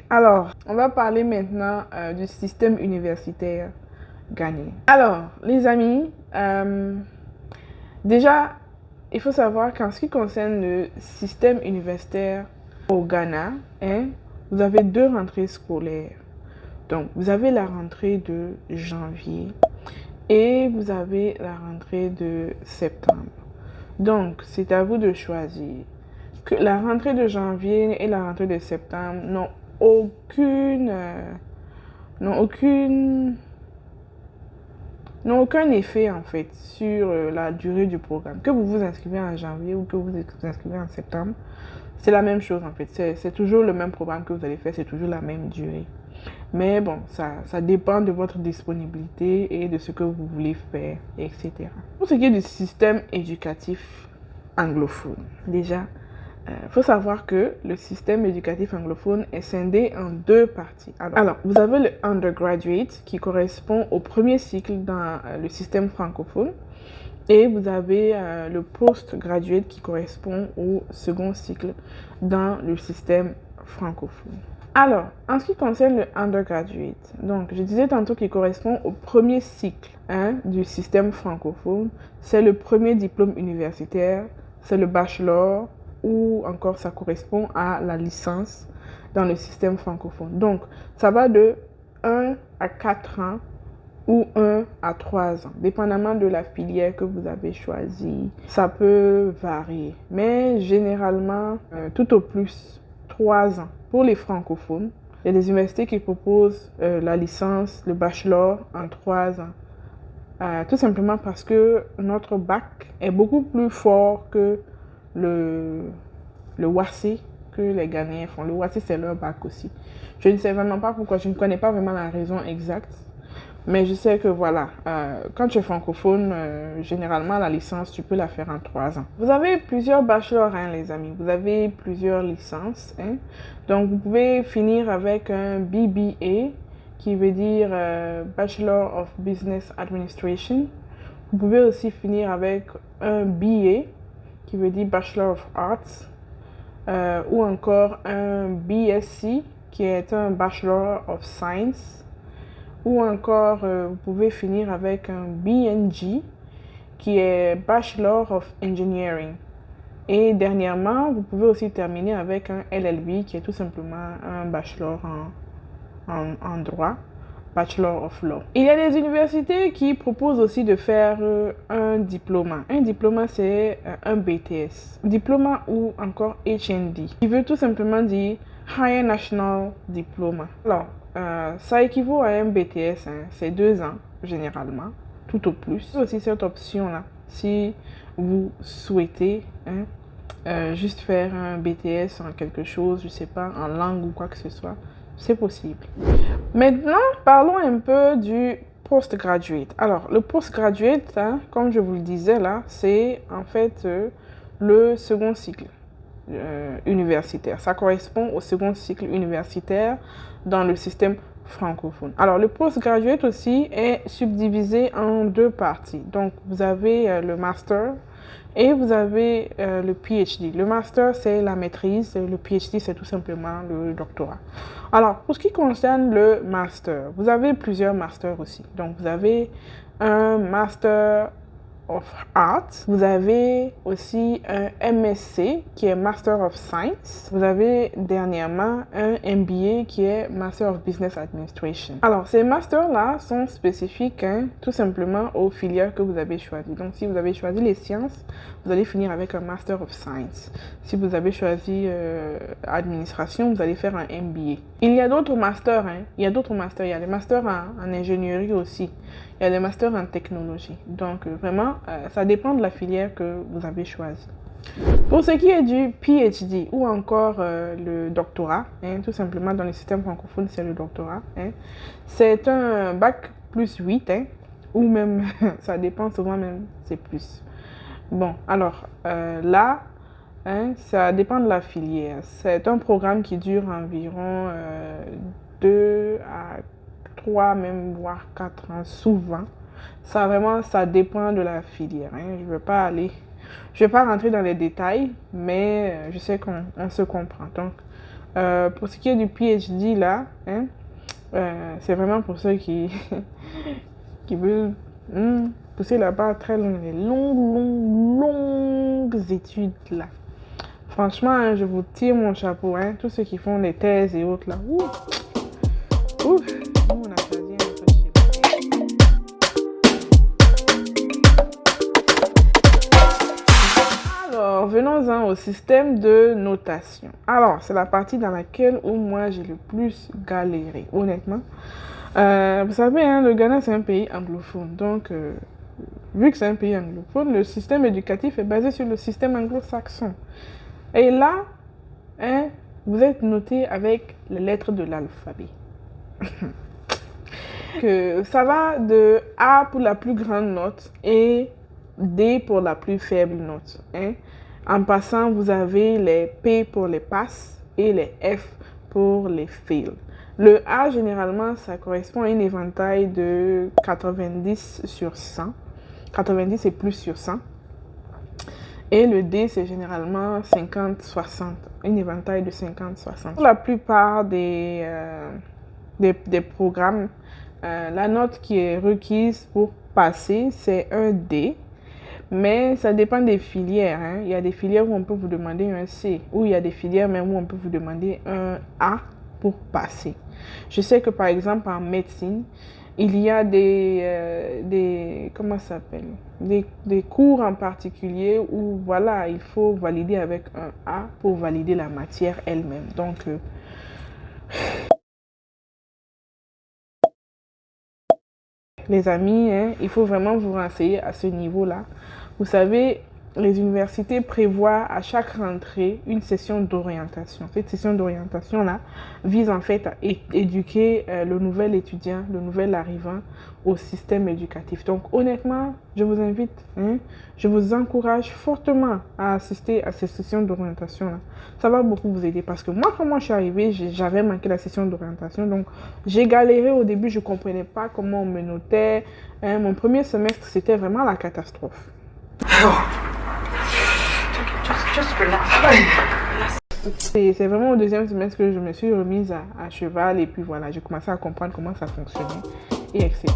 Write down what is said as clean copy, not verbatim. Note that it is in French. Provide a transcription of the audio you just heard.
alors, on va parler maintenant du système universitaire ghanéen. Alors, les amis, déjà, il faut savoir qu'en ce qui concerne le système universitaire au Ghana, vous avez 2 rentrées scolaires. Donc, vous avez la rentrée de janvier et vous avez la rentrée de septembre. Donc, c'est à vous de choisir. Que la rentrée de janvier et la rentrée de septembre n'ont aucun effet en fait sur la durée du programme. Que vous vous inscrivez en janvier ou que vous vous inscrivez en septembre, c'est la même chose en fait. C'est toujours le même programme que vous allez faire, c'est toujours la même durée. Mais bon, ça dépend de votre disponibilité et de ce que vous voulez faire, etc. Pour ce qui est du système éducatif anglophone, déjà, il faut savoir que le système éducatif anglophone est scindé en 2 parties. Alors, vous avez le undergraduate qui correspond au premier cycle dans le système francophone et vous avez le postgraduate qui correspond au second cycle dans le système francophone. Alors, en ce qui concerne le undergraduate, donc je disais tantôt qu'il correspond au premier cycle du système francophone. C'est le premier diplôme universitaire, c'est le bachelor, ou encore ça correspond à la licence dans le système francophone. Donc, ça va de 1 à 4 ans ou 1 à 3 ans, dépendamment de la filière que vous avez choisie. Ça peut varier, mais généralement, tout au plus 3 ans. Pour les francophones, il y a des universités qui proposent la licence, le bachelor en 3 ans. Tout simplement parce que notre bac est beaucoup plus fort que le WASSCE que les Ghanéens font. Le WASSCE, c'est leur bac aussi. Je ne sais vraiment pas pourquoi, je ne connais pas vraiment la raison exacte. Mais je sais que voilà, quand tu es francophone, généralement la licence, tu peux la faire en 3 ans. Vous avez plusieurs bachelors, les amis. Vous avez plusieurs licences. Donc, vous pouvez finir avec un BBA, qui veut dire Bachelor of Business Administration. Vous pouvez aussi finir avec un BA, qui veut dire Bachelor of Arts, ou encore un BSc, qui est un Bachelor of Science, ou encore vous pouvez finir avec un BNG, qui est Bachelor of Engineering. Et dernièrement, vous pouvez aussi terminer avec un LLB, qui est tout simplement un Bachelor en droit. Bachelor of Law. Il y a des universités qui proposent aussi de faire un diplôme. Un diplôme, c'est un BTS. Diplôme ou encore HND, qui veut tout simplement dire Higher National Diploma. Alors, ça équivaut à un BTS, c'est 2 ans généralement, tout au plus. Il y a aussi cette option-là, si vous souhaitez juste faire un BTS en quelque chose, je sais pas, en langue ou quoi que ce soit. C'est possible. Maintenant, parlons un peu du postgraduate. Alors, le postgraduate, comme je vous le disais là, c'est en fait le second cycle universitaire. Ça correspond au second cycle universitaire dans le système francophone. Alors, le postgraduate aussi est subdivisé en 2 parties. Donc, vous avez le master et vous avez le PhD. Le master, c'est la maîtrise. Le PhD, c'est tout simplement le doctorat. Alors, pour ce qui concerne le master, vous avez plusieurs masters aussi. Donc, vous avez un Master of Arts. Vous avez aussi un MSc qui est Master of Science. Vous avez dernièrement un MBA qui est Master of Business Administration. Alors, ces masters-là sont spécifiques tout simplement aux filières que vous avez choisies. Donc, si vous avez choisi les sciences, vous allez finir avec un Master of Science. Si vous avez choisi administration, vous allez faire un MBA. Il y a d'autres masters. Il y a d'autres masters. Il y a des masters en ingénierie aussi. Il y a des masters en technologie. Donc, vraiment, ça dépend de la filière que vous avez choisie. Pour ce qui est du PhD ou encore le doctorat, tout simplement dans le système francophone, c'est le doctorat. C'est un bac plus 8, ou même, ça dépend souvent même, c'est plus. Bon, alors là, ça dépend de la filière. C'est un programme qui dure environ 2 à 3, même voire 4 ans, souvent. Ça dépend de la filière. Je ne vais pas rentrer dans les détails, mais je sais qu'on se comprend. Donc, Pour ce qui est du PhD, là, hein, c'est vraiment pour ceux qui, qui veulent pousser la barre très loin. Les longues études, là. Franchement, hein, je vous tire mon chapeau. Hein, tous ceux qui font les thèses et autres, là. Ouf. Nous, on a choisi un peu chez nous. Alors, venons-en au système de notation. Alors, c'est la partie dans laquelle où moi j'ai le plus galéré, honnêtement. Vous savez, hein, le Ghana, c'est un pays anglophone. Donc, vu que c'est un pays anglophone, le système éducatif est basé sur le système anglo-saxon. Et là, hein, vous êtes noté avec les lettres de l'alphabet. Que ça va de A pour la plus grande note et D pour la plus faible note. Hein. En passant, vous avez les P pour les passes et les F pour les fails. Le A, généralement, ça correspond à un éventail de 90 sur 100. 90 et plus sur 100. Et le D, c'est généralement 50-60. Un éventail de 50-60. Pour la plupart des programmes, la note qui est requise pour passer, c'est un D. Mais ça dépend des filières. Hein. Il y a des filières où on peut vous demander un C. Ou il y a des filières même où on peut vous demander un A pour passer. Je sais que par exemple en médecine, il y a comment ça s'appelle? Des cours en particulier où voilà, il faut valider avec un A pour valider la matière elle-même. Donc, les amis, hein, il faut vraiment vous renseigner à ce niveau-là. Vous savez, les universités prévoient à chaque rentrée une session d'orientation. Cette session d'orientation-là vise en fait à éduquer le nouvel étudiant, le nouvel arrivant au système éducatif. Donc honnêtement, je vous invite, hein, je vous encourage fortement à assister à ces sessions d'orientation-là. Ça va beaucoup vous aider parce que moi, quand je suis arrivée, j'avais manqué la session d'orientation. Donc j'ai galéré au début, je ne comprenais pas comment on me notait. Hein, mon premier semestre, c'était vraiment la catastrophe. C'est vraiment au deuxième semestre que je me suis remise à cheval et puis voilà, j'ai commencé à comprendre comment ça fonctionnait et etc.